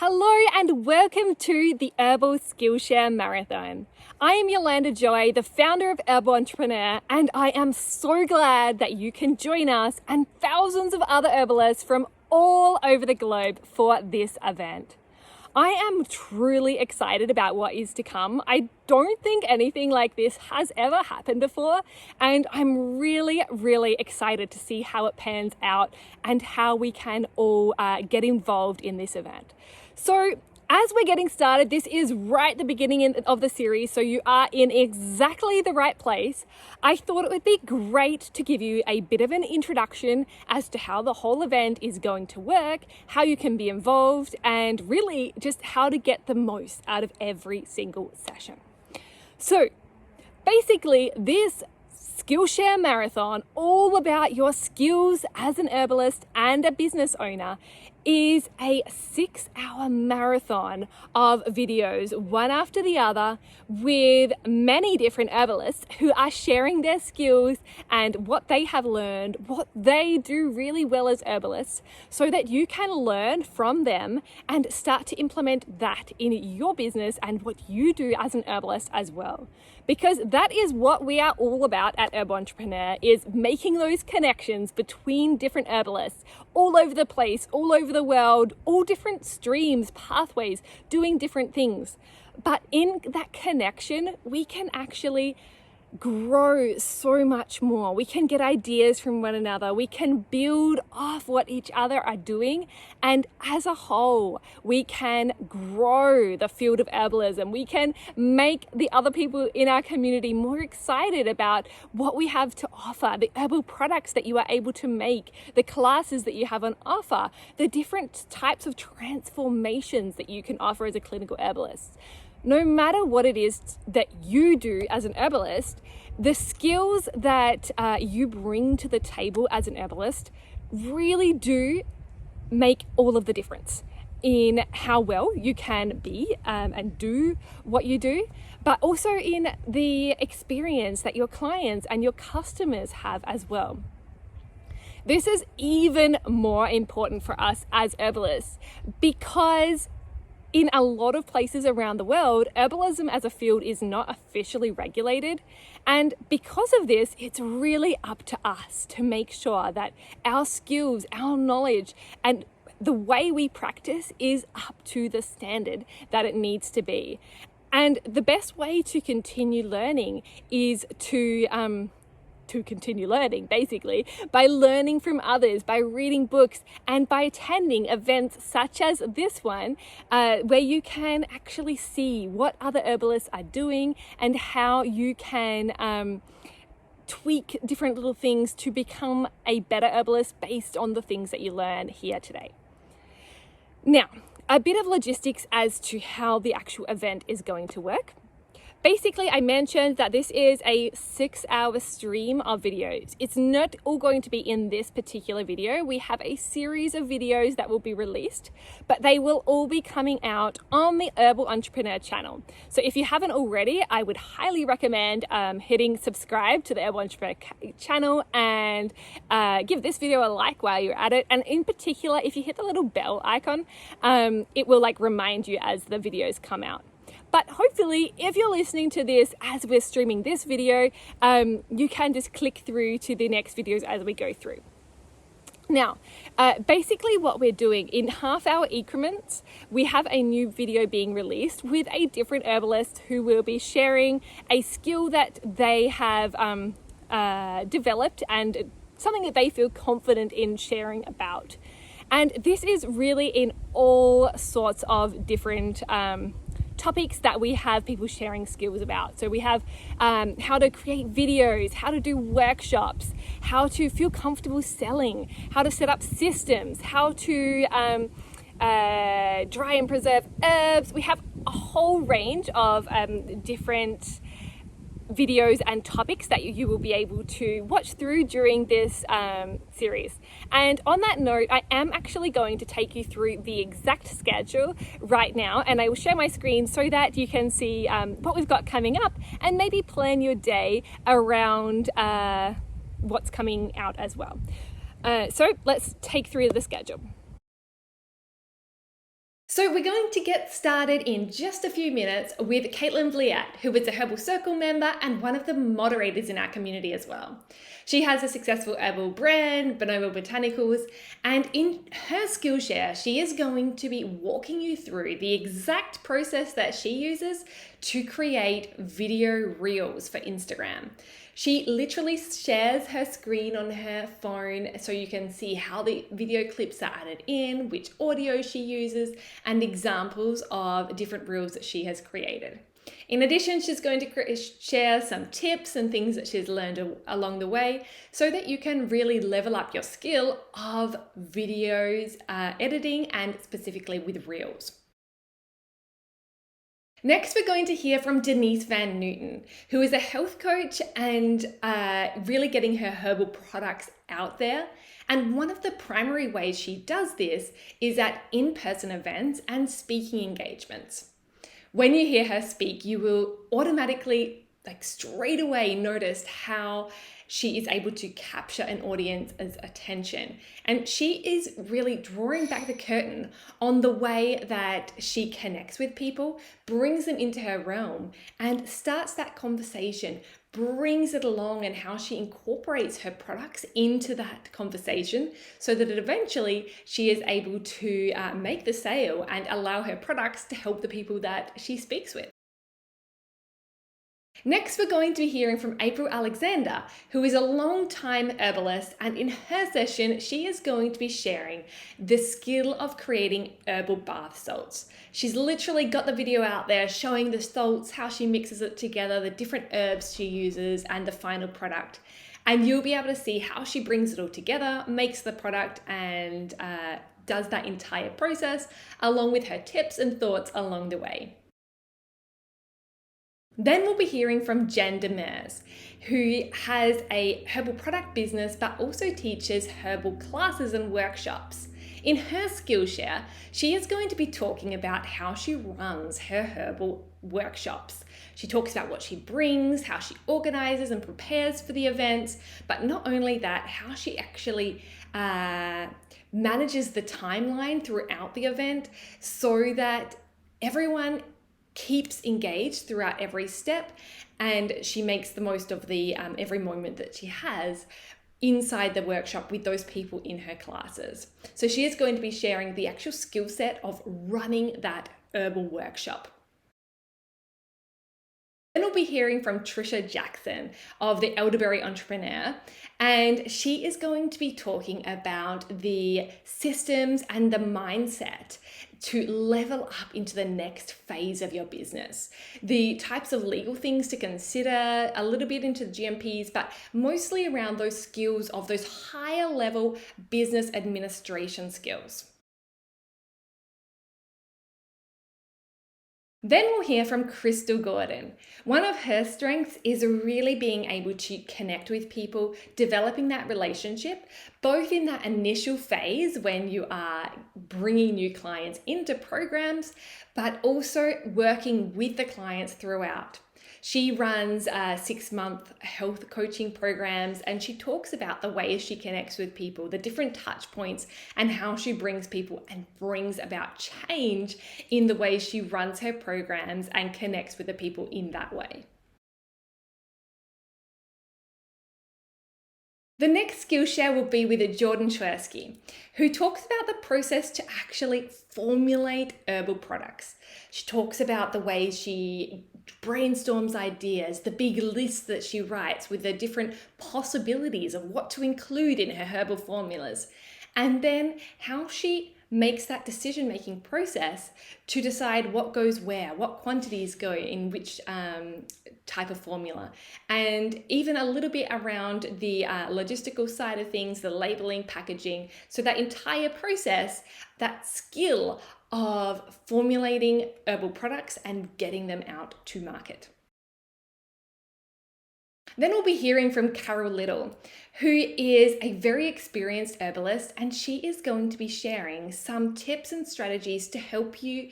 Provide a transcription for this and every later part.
Hello and welcome to the Herbal Skillshare Marathon. I am Yolanda Joy, the founder of Herbal Entrepreneur, and I am so glad that you can join us and thousands of other herbalists from all over the globe for this event. I am truly excited about what is to come. I don't think anything like this has ever happened before, and I'm really excited to see how it pans out and how we can all get involved in this event. So as we're getting started, this is right at the beginning of the series, so you are in exactly the right place. I thought it would be great to give you a bit of an introduction as to how the whole event is going to work, how you can be involved, and really just how to get the most out of every single session. So basically, this Skillshare Marathon, all about your skills as an herbalist and a business owner, is a 6-hour marathon of videos, one after the other, with many different herbalists who are sharing their skills and what they have learned, what they do really well as herbalists, so that you can learn from them and start to implement that in your business and what you do as an herbalist as well. Because that is what we are all about at Herbal Entrepreneur, is making those connections between different herbalists all over the place, all over the world, all different streams, pathways, doing different things. But in that connection, we can actually grow so much more. We can get ideas from one another. We can build off what each other are doing. And as a whole, we can grow the field of herbalism. We can make the other people in our community more excited about what we have to offer, the herbal products that you are able to make, the classes that you have on offer, the different types of transformations that you can offer as a clinical herbalist. No matter what it is that you do as an herbalist, the skills that you bring to the table as an herbalist really do make all of the difference in how well you can be and do what you do, but also in the experience that your clients and your customers have as well. This is even more important for us as herbalists because in a lot of places around the world, herbalism as a field is not officially regulated. And because of this, it's really up to us to make sure that our skills, our knowledge, and the way we practice is up to the standard that it needs to be. And the best way to continue learning is to continue learning, basically, by learning from others, by reading books, and by attending events such as this one, where you can actually see what other herbalists are doing and how you can tweak different little things to become a better herbalist based on the things that you learn here today. Now, a bit of logistics as to how the actual event is going to work. Basically, I mentioned that this is a 6-hour stream of videos. It's not all going to be in this particular video. We have a series of videos that will be released, but they will all be coming out on the Herbal Entrepreneur channel. So if you haven't already, I would highly recommend hitting subscribe to the Herbal Entrepreneur channel and give this video a like while you're at it. And in particular, if you hit the little bell icon, it will remind you as the videos come out. But hopefully, if you're listening to this as we're streaming this video, you can just click through to the next videos as we go through. Now, basically what we're doing in half-hour increments, we have a new video being released with a different herbalist who will be sharing a skill that they have developed and something that they feel confident in sharing about. And this is really in all sorts of different topics that we have people sharing skills about. So we have how to create videos, how to do workshops, how to feel comfortable selling, how to set up systems, how to dry and preserve herbs. We have a whole range of different videos and topics that you will be able to watch through during this series. And on that note, I am actually going to take you through the exact schedule right now, and I will share my screen so that you can see what we've got coming up and maybe plan your day around what's coming out as well. So let's take through the schedule. So we're going to get started in just a few minutes with Caitlin Bliat, who is a Herbal Circle member and one of the moderators in our community as well. She has a successful herbal brand, Bonobo Botanicals, and in her Skillshare, she is going to be walking you through the exact process that she uses to create video reels for Instagram. She literally shares her screen on her phone so you can see how the video clips are added in, which audio she uses, and examples of different reels that she has created. In addition, she's going to share some tips and things that she's learned along the way so that you can really level up your skill of videos editing and specifically with reels. Next, we're going to hear from Denise Van Newton, who is a health coach and really getting her herbal products out there. And one of the primary ways she does this is at in-person events and speaking engagements. When you hear her speak, you will automatically, straight away, notice how she is able to capture an audience's attention. And she is really drawing back the curtain on the way that she connects with people, brings them into her realm, and starts that conversation, brings it along, and how she incorporates her products into that conversation so that eventually she is able to make the sale and allow her products to help the people that she speaks with. Next, we're going to be hearing from April Alexander, who is a long-time herbalist, and in her session, she is going to be sharing the skill of creating herbal bath salts. She's literally got the video out there showing the salts, how she mixes it together, the different herbs she uses, and the final product. And you'll be able to see how she brings it all together, makes the product, and does that entire process, along with her tips and thoughts along the way. Then we'll be hearing from Jen Demers, who has a herbal product business but also teaches herbal classes and workshops. In her Skillshare, she is going to be talking about how she runs her herbal workshops. She talks about what she brings, how she organizes and prepares for the events, but not only that, how she actually manages the timeline throughout the event so that everyone keeps engaged throughout every step, and she makes the most of the every moment that she has inside the workshop with those people in her classes. So she is going to be sharing the actual skill set of running that herbal workshop. Then we'll be hearing from Trisha Jackson of the Elderberry Entrepreneur, and she is going to be talking about the systems and the mindset to level up into the next phase of your business. The types of legal things to consider, a little bit into GMPs, but mostly around those skills of those higher level business administration skills. Then we'll hear from Crystal Gordon. One of her strengths is really being able to connect with people, developing that relationship, both in that initial phase when you are bringing new clients into programs, but also working with the clients throughout. She runs 6-month health coaching programs, and she talks about the ways she connects with people, the different touch points, and how she brings people and brings about change in the way she runs her programs and connects with the people in that way. The next Skillshare will be with Jordan Chersky, who talks about the process to actually formulate herbal products. She talks about the ways she brainstorms ideas, the big list that she writes with the different possibilities of what to include in her herbal formulas, and then how she makes that decision-making process to decide what goes where, what quantities go in which type of formula, and even a little bit around the logistical side of things, the labeling, packaging. So that entire process, that skill of formulating herbal products and getting them out to market. Then we'll be hearing from Carol Little, who is a very experienced herbalist, and she is going to be sharing some tips and strategies to help you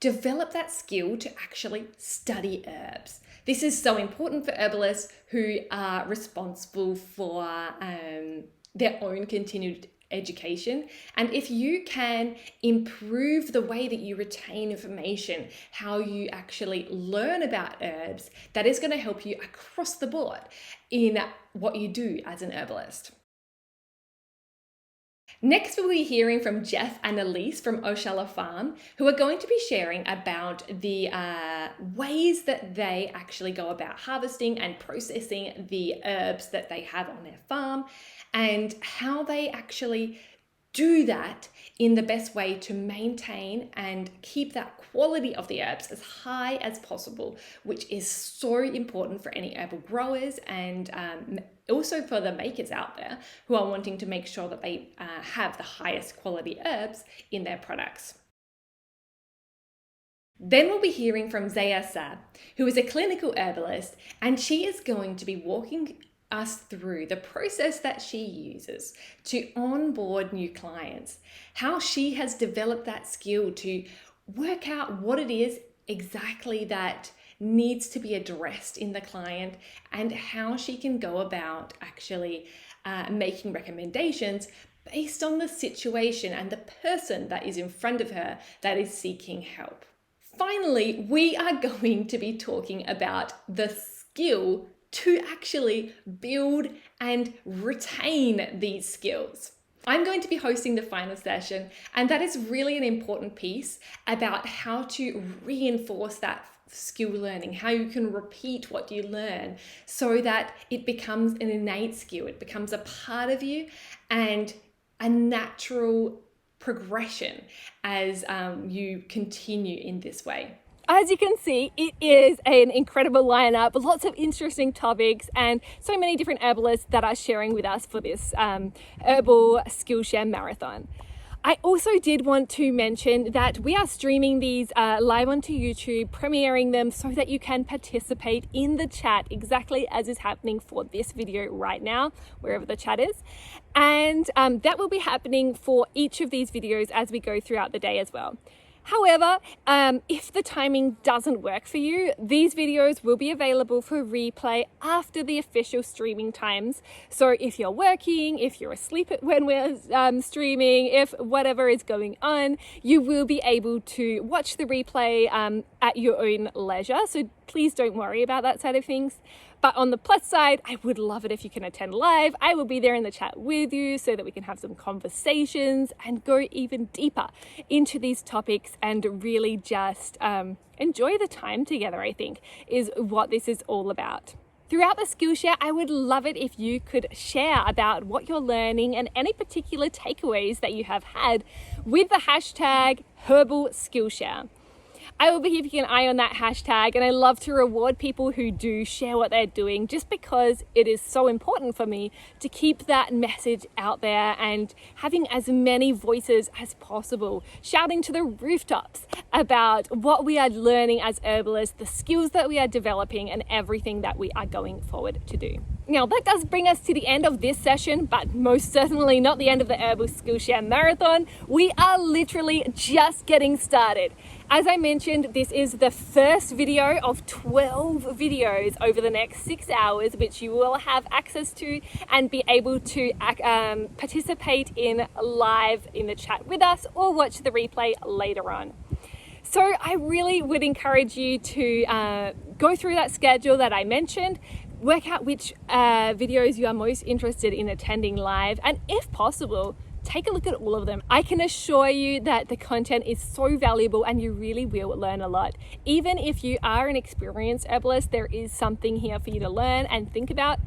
develop that skill to actually study herbs. This is so important for herbalists who are responsible for their own continued education. And if you can improve the way that you retain information, how you actually learn about herbs, that is going to help you across the board in what you do as an herbalist. Next, we'll be hearing from Jeff and Elise from Oshala Farm, who are going to be sharing about the ways that they actually go about harvesting and processing the herbs that they have on their farm, and how they actually do that in the best way to maintain and keep that quality of the herbs as high as possible, which is so important for any herbal growers and also for the makers out there who are wanting to make sure that they have the highest quality herbs in their products. Then we'll be hearing from Zaya Saab, who is a clinical herbalist, and she is going to be walking us through the process that she uses to onboard new clients, how she has developed that skill to work out what it is exactly that needs to be addressed in the client, and how she can go about actually making recommendations based on the situation and the person that is in front of her that is seeking help. Finally, we are going to be talking about the skill to actually build and retain these skills. I'm going to be hosting the final session, and that is really an important piece about how to reinforce that skill learning, how you can repeat what you learn so that it becomes an innate skill, it becomes a part of you and a natural progression as you continue in this way. As you can see, it is an incredible lineup, lots of interesting topics, and so many different herbalists that are sharing with us for this Herbal Skillshare Marathon. I also did want to mention that we are streaming these live onto YouTube, premiering them so that you can participate in the chat exactly as is happening for this video right now, wherever the chat is. And that will be happening for each of these videos as we go throughout the day as well. However, if the timing doesn't work for you, these videos will be available for replay after the official streaming times. So if you're working, if you're asleep when we're streaming, if whatever is going on, you will be able to watch the replay at your own leisure. So please don't worry about that side of things. But on the plus side, I would love it if you can attend live. I will be there in the chat with you so that we can have some conversations and go even deeper into these topics and really just enjoy the time together, I think, is what this is all about. Throughout the Skillshare, I would love it if you could share about what you're learning and any particular takeaways that you have had with the hashtag Herbal Skillshare. I will be keeping an eye on that hashtag, and I love to reward people who do share what they're doing, just because it is so important for me to keep that message out there and having as many voices as possible, shouting to the rooftops about what we are learning as herbalists, the skills that we are developing, and everything that we are going forward to do. Now, that does bring us to the end of this session, but most certainly not the end of the Herbal Skillshare Marathon. We are literally just getting started. As I mentioned, this is the first video of 12 videos over the next 6 hours, which you will have access to and be able to participate in live in the chat with us or watch the replay later on. So I really would encourage you to go through that schedule that I mentioned, work out which videos you are most interested in attending live, and if possible, take a look at all of them. I can assure you that the content is so valuable and you really will learn a lot. Even if you are an experienced herbalist, there is something here for you to learn and think about.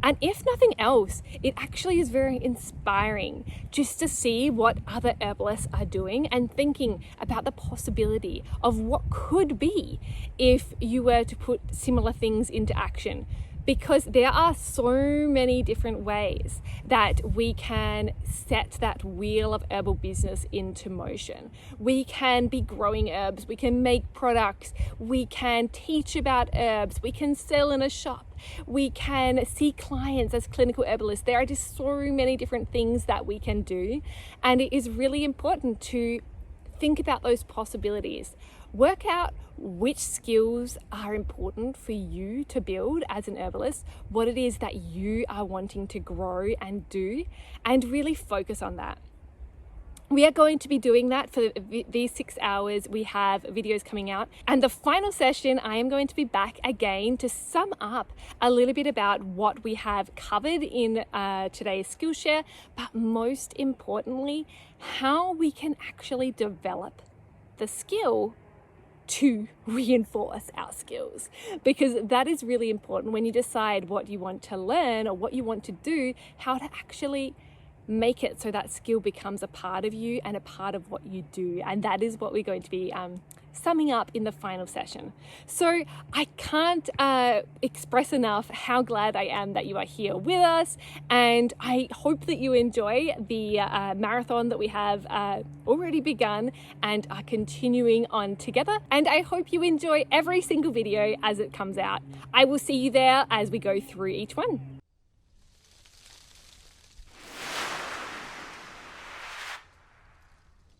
And if nothing else, it actually is very inspiring just to see what other herbalists are doing and thinking about the possibility of what could be if you were to put similar things into action. Because there are so many different ways that we can set that wheel of herbal business into motion. We can be growing herbs, we can make products, we can teach about herbs, we can sell in a shop, we can see clients as clinical herbalists. There are just so many different things that we can do, and it is really important to think about those possibilities. Work out which skills are important for you to build as an herbalist, what it is that you are wanting to grow and do, and really focus on that. We are going to be doing that for these 6 hours. We have videos coming out, and the final session I am going to be back again to sum up a little bit about what we have covered in today's Skillshare, but most importantly, how we can actually develop the skill to reinforce our skills, because that is really important when you decide what you want to learn or what you want to do, how to actually make it so that skill becomes a part of you and a part of what you do. And that is what we're going to be summing up in the final session. So I can't express enough how glad I am that you are here with us, and I hope that you enjoy the marathon that we have already begun and are continuing on together. And I hope you enjoy every single video as it comes out. I will see you there as we go through each one.